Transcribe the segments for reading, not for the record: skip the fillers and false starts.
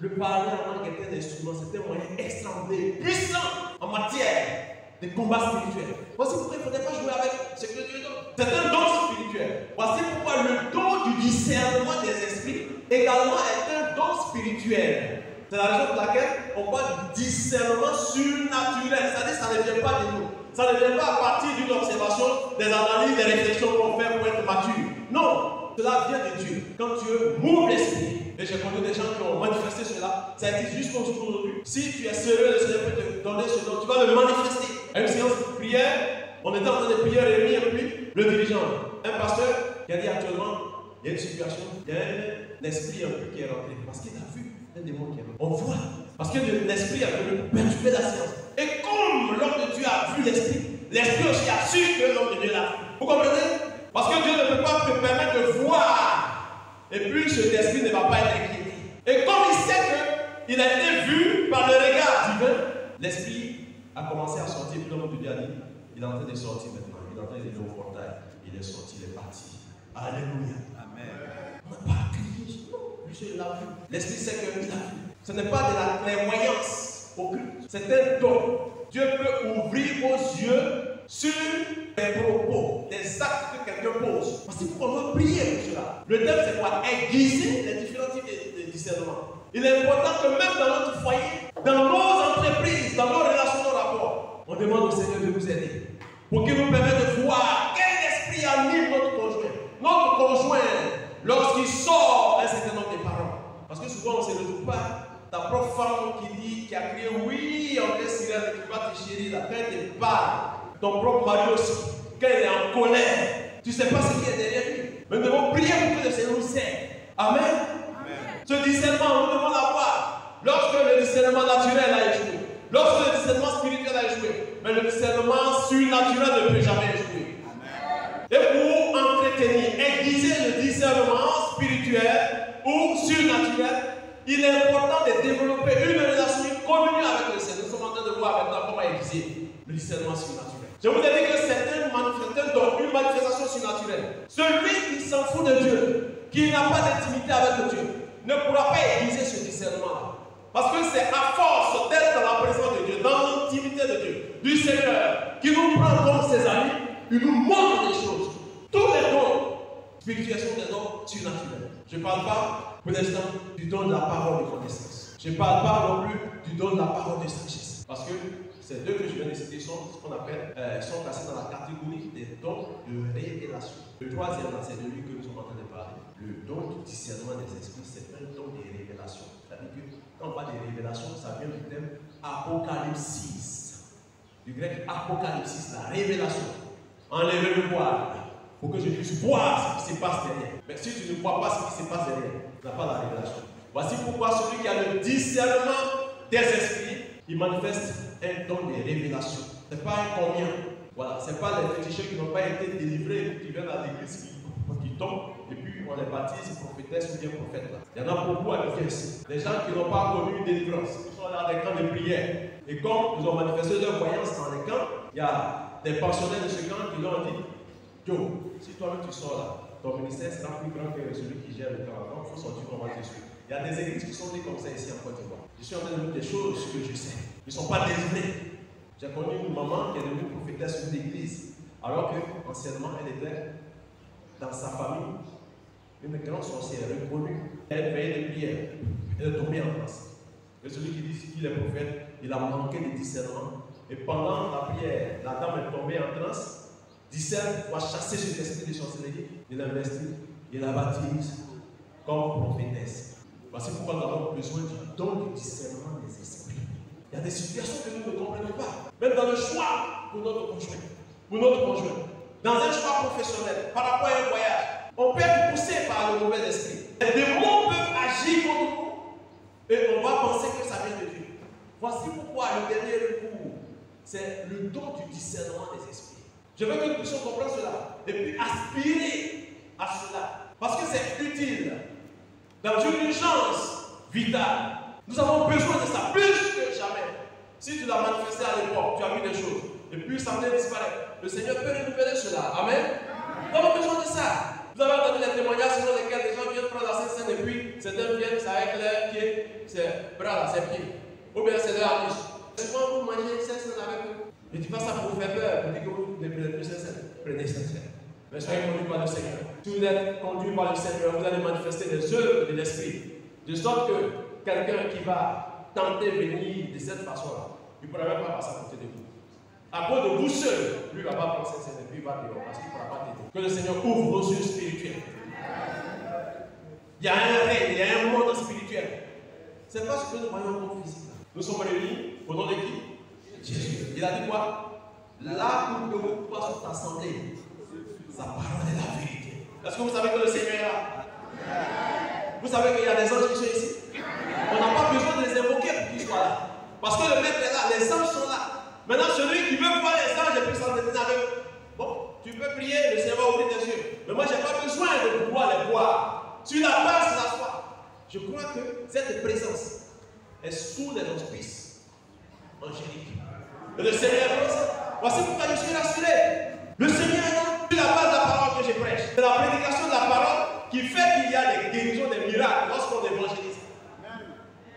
Le parler en langue était un instrument, c'était un moyen extraordinaire, puissant en matière de combat spirituel. Voici pourquoi il ne faudrait pas jouer avec ce que Dieu donne. C'est un don spirituel. Voici pourquoi le don du discernement des esprits également est un don spirituel. C'est la raison pour laquelle on parle du discernement surnaturel. C'est-à-dire que ça ne vient pas de nous. Ça ne vient pas à partir d'une observation, des analyses, des réflexions qu'on fait pour être mature. Non, cela vient de Dieu. Quand Dieu m'ouvre l'esprit, et j'ai connu des gens qui ont manifesté cela, ça a été jusqu'au jour d'aujourd'hui. Si tu es sérieux, le Seigneur peut te donner ce don, tu vas le manifester. À une séance de prière, on était en train de prier Rémi et puis le dirigeant, un pasteur qui a dit actuellement, il y a une situation, il y a un esprit un peu qui est rentré. Parce qu'il a vu un démon qui est rentré. On voit. Parce que l'esprit a pu perturber la séance. Et comme l'homme de Dieu a vu l'esprit aussi a su que l'homme de Dieu l'a vu. Vous comprenez? Parce que Dieu ne peut pas te permettre de voir. Et puis cet esprit ne va pas être inquiété. Et comme il sait qu'il a été vu par le regard divin, l'esprit a commencé à sortir. Puis l'homme de Dieu a dit, il est en train de sortir maintenant. Il est en train de aller au portail. Il est sorti, il est parti. Alléluia. Amen. On n'a pas crié. Non, lui, il l'a vu. L'esprit sait qu'il l'a vu. Ce n'est pas de la clairvoyance occulte. C'est un don. Dieu peut ouvrir vos yeux sur les propos, les actes que quelqu'un pose. Parce qu'il faut qu'on doit prier pour cela. Le thème, c'est quoi? Aiguiser les différents types de discernement. Il est important que même dans notre foyer, dans nos entreprises, dans nos relations, nos rapports, on demande au Seigneur de nous aider. Pour qu'il nous permette de voir quel esprit anime notre conjoint. Notre conjoint, lorsqu'il sort un certain nombre de paroles. Parce que souvent, on ne se retrouve pas. Ta propre femme qui a crié oui, en vrai, Cyril, tu vas te chérir, la peine de parle. Ton propre mari aussi, quand il est en colère, tu ne sais pas ce qui est derrière lui. Mais nous devons prier pour que le Seigneur nous aide. Amen. Amen. Ce discernement, nous devons l'avoir. Lorsque le discernement naturel a échoué, lorsque le discernement spirituel a échoué, mais le discernement surnaturel ne peut jamais échouer. Amen. Et pour entretenir, aiguiser le discernement spirituel ou surnaturel, il est important de développer une relation, une communion avec le Seigneur. Nous sommes en train de voir maintenant comment aiguiser le discernement surnaturel. Je vous ai dit que c'est une manifestation surnaturelle. Celui qui s'en fout de Dieu, qui n'a pas d'intimité avec Dieu, ne pourra pas aiguiser ce discernement-là. Parce que c'est à force d'être dans la présence de Dieu, dans l'intimité de Dieu, du Seigneur, qui nous prend comme ses amis, il nous montre des choses. Tous les dons spirituels sont des dons surnaturels. Je ne parle pas, pour l'instant, du don de la parole de connaissance. Je ne parle pas non plus du don de la parole de sagesse. Parce que ces deux que je viens de citer sont ce qu'on appelle, sont classés dans la catégorie des dons de révélation. Le troisième, c'est de lui que nous sommes en train de parler. Le don du discernement des esprits, c'est un don de révélation. C'est-à-dire que quand on parle de révélation, ça vient du terme apocalypsis. Du grec apocalypsis, la révélation. Enlevez le voile pour que je puisse voir ce qui se passe derrière. Mais si tu ne vois pas ce qui se passe derrière, tu n'as pas la révélation. Voici pourquoi celui qui a le discernement des esprits, il manifeste un don de révélation. Ce n'est pas un combien. Voilà, ce n'est pas les féticheurs qui n'ont pas été délivrés, qui viennent à l'église, qui tombent, et puis on les baptise, prophétesse ou bien prophète. Il y en a beaucoup à l'église. Des gens qui n'ont pas connu une délivrance, qui sont dans des camps de prière. Et comme ils ont manifesté leur voyance dans les camps, il y a des pensionnaires de ce camp qui leur ont dit, Joe, si toi-même tu sors là, ton ministère sera plus grand que celui qui gère le camp. Donc il faut sortir comment Jésus. Il y a des églises qui sont nées comme ça ici en Côte d'Ivoire. Je suis en train de dire des choses que je sais. Ils ne sont pas délivrés. J'ai connu une maman qui est devenue prophétesse d'une église, alors qu'anciennement elle était dans sa famille une grande sorcière reconnue. Elle veillait des prières. Elle est tombée en place. Et celui qui dit qu'il est prophète, il a manqué de discernement. Et pendant la prière, la dame est tombée en transe. Discerne va chasser cet esprit de sorcellerie. Il l'investit, il la baptise comme prophétesse. Voici pourquoi nous avons besoin du don du discernement des esprits. Il y a des situations que nous ne comprenons pas. Même dans le choix pour notre conjoint. Dans un choix professionnel, par rapport à un voyage, on peut être poussé par le mauvais esprit. Les démons peuvent agir contre nous et on va penser que ça vient de Dieu. Voici pourquoi le dernier recours, c'est le don du discernement des esprits. Je veux que nous puissions comprendre cela et puis aspirer à cela. Parce que c'est utile. Dans une urgence vitale, nous avons besoin de ça plus que jamais. Si tu l'as manifesté à l'époque, tu as vu des choses, et puis ça vient disparaître. Le Seigneur peut renouveler cela. Amen. Nous avons besoin de ça. Vous avez entendu les témoignages selon lesquels les gens viennent prendre la Sainte Seine et puis certains viennent, ça avec leurs pieds, ses bras, ses pieds. Ou bien c'est leur hanche. Souvent vous mangez Sainte Seine avec eux. Je ne dis pas ça pour vous faire peur, pour dire que vous ne prenez plus Sainte Seine. Prenez Sainte Seine. Mais soyez conduits par le Seigneur. Si vous êtes conduits par le Seigneur, vous allez manifester des œuvres de l'Esprit. De sorte que quelqu'un qui va tenter de venir de cette façon-là, il ne pourra même pas passer à côté de vous. À cause de vous seul, lui ne va pas prendre cette scène et puis il va dehors parce qu'il ne pourra pas t'aider. Que le Seigneur ouvre nos yeux spirituels. Il y a un règne, il y a un monde spirituel. Ce n'est pas ce que nous voyons au monde physique. Nous sommes réunis au nom de qui? Jésus. Il a dit quoi? Là où nous ne pas sont assemblés, sa parole est la vérité. Est-ce que vous savez que le Seigneur est là? Vous savez qu'il y a des anges qui sont ici? On n'a pas besoin de les invoquer pour qu'ils soient là. Parce que le maître est là, les anges sont là. Maintenant, celui qui veut voir les anges et puis s'entretenir avec eux, bon, tu peux prier, le Seigneur va ouvrir tes yeux. Mais moi, je n'ai pas besoin de pouvoir les voir. Sur la base de la foi, je crois que cette présence est sous les auspices angéliques. Et le Seigneur est présent. Voici pourquoi je suis rassuré. Le Seigneur est là. Sur la base de la parole que je prêche, c'est la prédication de la parole qui fait qu'il y a des guérisons, des miracles lorsqu'on évangélise.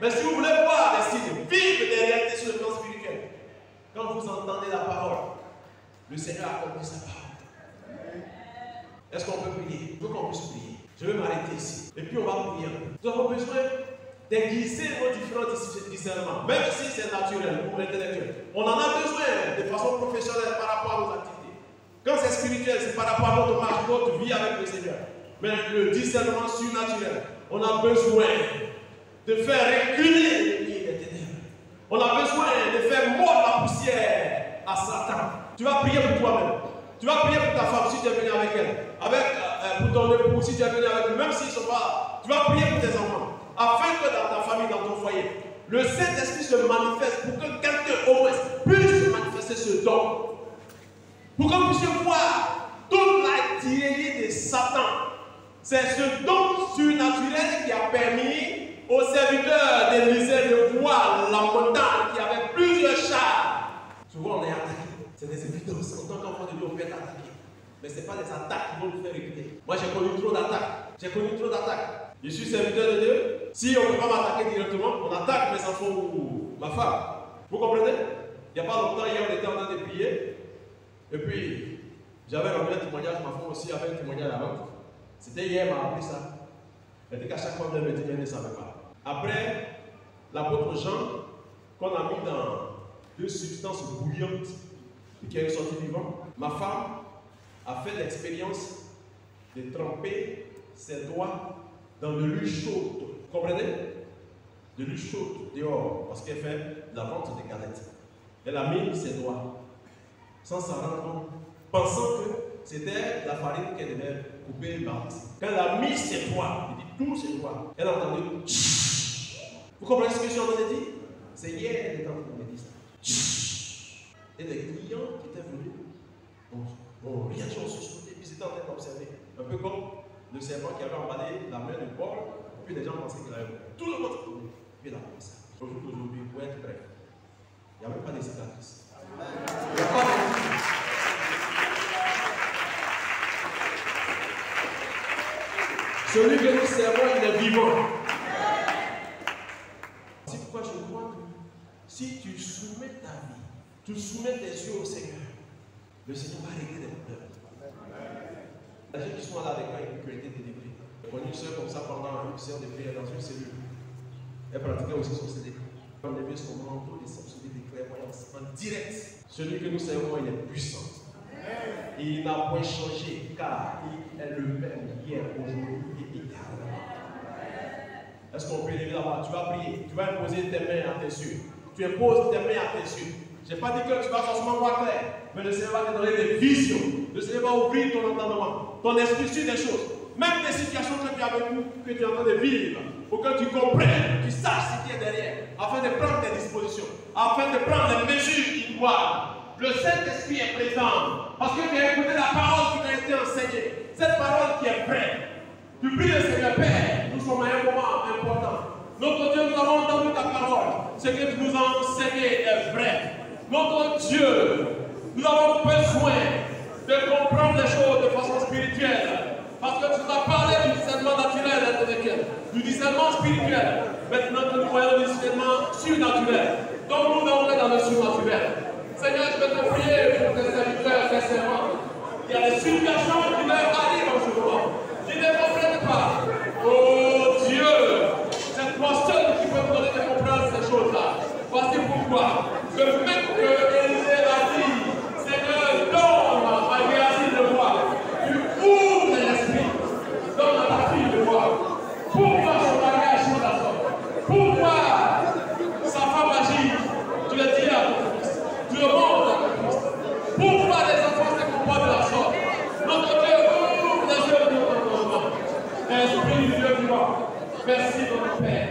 Mais si vous voulez voir des signes, vivre des réalités sur le plan spirituel, quand vous entendez la parole, le Seigneur a accompli sa parole. Est-ce qu'on peut prier? Je veux qu'on puisse prier. Je vais m'arrêter ici. Et puis on va prier. Nous avons besoin d'aiguiser nos différents discernements, même si c'est naturel ou intellectuel. On en a besoin de façon professionnelle par rapport à nos activités. Quand c'est spirituel, c'est par rapport à notre marche, notre vie avec le Seigneur. Mais le discernement surnaturel, on a besoin de faire reculer l'ennemi des ténèbres. On a besoin de faire mordre la poussière à Satan. Tu vas prier pour toi-même. Tu vas prier pour ta femme si tu es venu avec elle. Pour ton époux si tu es venu avec lui, même s'ils ne sont pas là. Tu vas prier pour tes enfants. Afin que dans ta famille, dans ton foyer, le Saint-Esprit se manifeste pour que quelqu'un au moins puisse manifester ce don. Pour qu'on puisse voir toute la tyrannie de Satan. C'est ce don surnaturel qui a permis aux serviteurs d'Élisée de voir la montagne qui avait plusieurs chars. Souvent on est attaqué. C'est des évidences. En tant qu'enfant de Dieu, on peut être attaqué. Mais ce n'est pas les attaques qui vont nous faire reculer. Moi j'ai connu trop d'attaques. Je suis serviteur de Dieu. Si on ne peut pas m'attaquer directement, on attaque mes enfants ou ma femme. Vous comprenez? Il n'y a pas longtemps, hier on était en train de prier. Et puis, j'avais rendu un témoignage, ma femme aussi avait un témoignage avant. C'était hier, elle m'a appris ça. Elle dit qu'à chaque fois qu'elle me dit, elle ne savait pas. Après, l'apôtre Jean, qu'on a mis dans deux substances bouillantes et qui est ressorti vivant, ma femme a fait l'expérience de tremper ses doigts dans de l'huile chaude. Vous comprenez? De l'huile chaude dehors, parce qu'elle fait la vente de galettes. Elle a mis ses doigts, sans s'en rendre compte, pensant que c'était la farine qu'elle devait couper par ici. Quand elle a mis ses doigts, elle dit tous ses doigts, elle a entendu. Vous comprenez ce que je suis en train de dire? C'est hier, elle était en train de me dire ça. Et les clients qui étaient venus ont réagi, ont sursauté, puis ils étaient en train d'observer. Un peu comme le serpent qui avait emballé la main du porc, puis les gens pensaient qu'il avait. Tout le monde s'est tourné. Puis il a commencé. Aujourd'hui, pour être bref, il n'y a même pas de cicatrices. Il n'y a pas de. Celui que nous servons, il est vivant. C'est pourquoi je crois que si tu soumets ta vie, tu soumets tes yeux au Seigneur, le Seigneur va régler les problèmes. Les gens qui sont là avec moi et qui ont été délivrés. J'ai connu une soeur comme ça pendant une séance de prière dans une cellule. Elle pratiquait aussi son CD. On a vu son manteau des sorcelleries des clairvoyances en direct. Celui que nous servons, il est puissant. Il n'a point changé car il est le même hier, aujourd'hui et éternellement. Est-ce qu'on peut lever là-bas? Tu vas prier, tu vas imposer tes mains à tes yeux. Tu imposes tes mains à tes yeux. Je n'ai pas dit que tu vas forcément voir clair, mais le Seigneur va te donner des visions. Le Seigneur va ouvrir ton entendement, ton esprit sur des choses. Même des situations que tu as vécues, que tu es en train de vivre, pour que tu comprennes, tu saches ce qui est derrière, afin de prendre tes dispositions, afin de prendre les mesures idoines. Le Saint-Esprit est présent, parce que tu as écouté la parole qui t'a été enseignée. Cette parole qui est vraie. Tu pries le Seigneur, Père, nous sommes à un moment important. Notre Dieu, nous avons entendu ta parole. Ce que tu nous as enseigné est vrai. Notre Dieu, nous avons besoin de comprendre les choses de façon spirituelle. Parce que tu nous as parlé du discernement naturel, du discernement spirituel. Maintenant que nous voyons le discernement surnaturel. Donc nous allons aller dans le surnaturel. Seigneur, je vais te prier pour tes serviteurs, tes servants. Il y a des situations qui leur arrivent en ce moment. Ils ne comprennent pas. Oh Dieu, c'est toi seul qui peux nous donner de comprendre ces choses-là. Voici pourquoi. Que même que Élisée a dit, Seigneur, donne à Géasi de voir. Tu ouvres l'esprit. Donne à ta fille de voir. Pourquoi son mari agit de la sorte? Pourquoi sa femme agit? Tu le dis à ton fils. Tu le montres à ton fils. Pourquoi les enfants se comportent de la sorte? Notre Dieu ouvre les yeux de notre enfant. Esprit du Dieu vivant. Merci notre Père.